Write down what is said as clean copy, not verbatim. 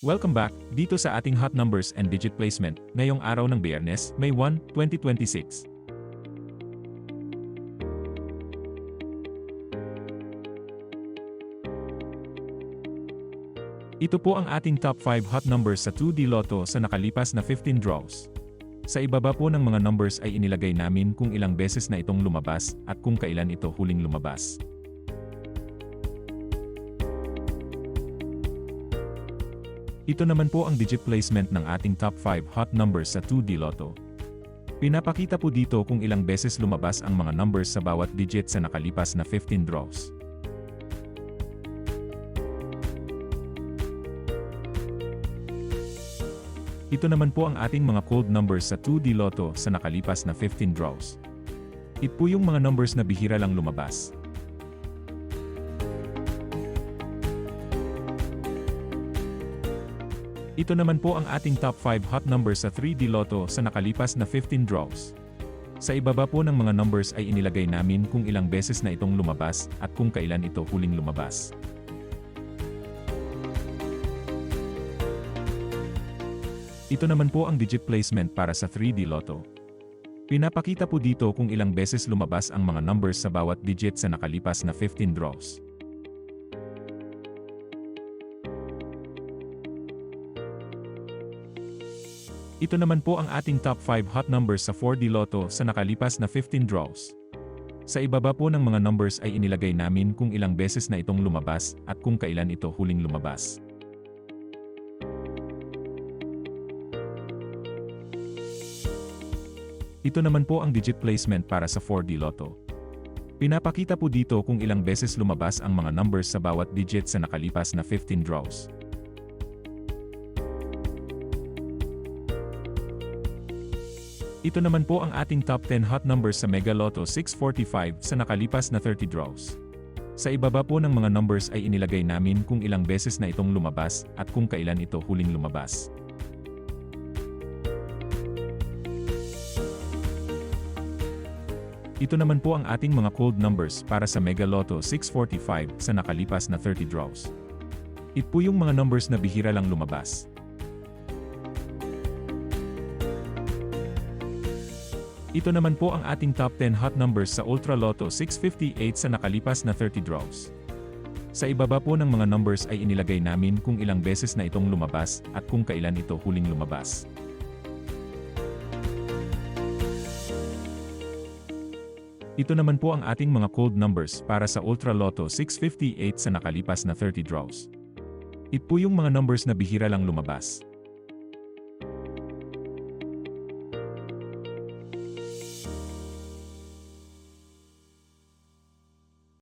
Welcome back, dito sa ating hot numbers and digit placement, ngayong araw ng Biyernes, May 1, 2026. Ito po ang ating top 5 hot numbers sa 2D Lotto sa nakalipas na 15 draws. Sa ibaba po ng mga numbers ay inilagay namin kung ilang beses na itong lumabas at kung kailan ito huling lumabas. Ito naman po ang digit placement ng ating top 5 hot numbers sa 2D Lotto. Pinapakita po dito kung ilang beses lumabas ang mga numbers sa bawat digit sa nakalipas na 15 draws. Ito naman po ang ating mga cold numbers sa 2D Lotto sa nakalipas na 15 draws. Ito po yung mga numbers na bihira lang lumabas. Ito naman po ang ating top 5 hot numbers sa 3D Lotto sa nakalipas na 15 draws. Sa ibaba po ng mga numbers ay inilagay namin kung ilang beses na itong lumabas at kung kailan ito huling lumabas. Ito naman po ang digit placement para sa 3D Lotto. Pinapakita po dito kung ilang beses lumabas ang mga numbers sa bawat digit sa nakalipas na 15 draws. Ito naman po ang ating top 5 hot numbers sa 4D Lotto sa nakalipas na 15 draws. Sa ibaba po ng mga numbers ay inilagay namin kung ilang beses na itong lumabas at kung kailan ito huling lumabas. Ito naman po ang digit placement para sa 4D Lotto. Pinapakita po dito kung ilang beses lumabas ang mga numbers sa bawat digit sa nakalipas na 15 draws. Ito naman po ang ating top 10 hot numbers sa Mega Lotto 645 sa nakalipas na 30 draws. Sa ibaba po ng mga numbers ay inilagay namin kung ilang beses na itong lumabas at kung kailan ito huling lumabas. Ito naman po ang ating mga cold numbers para sa Mega Lotto 645 sa nakalipas na 30 draws. Ito po yung mga numbers na bihira lang lumabas. Ito naman po ang ating top 10 hot numbers sa Ultra Lotto 658 sa nakalipas na 30 draws. Sa ibaba po ng mga numbers ay inilagay namin kung ilang beses na itong lumabas at kung kailan ito huling lumabas. Ito naman po ang ating mga cold numbers para sa Ultra Lotto 658 sa nakalipas na 30 draws. Ito po yung mga numbers na bihira lang lumabas.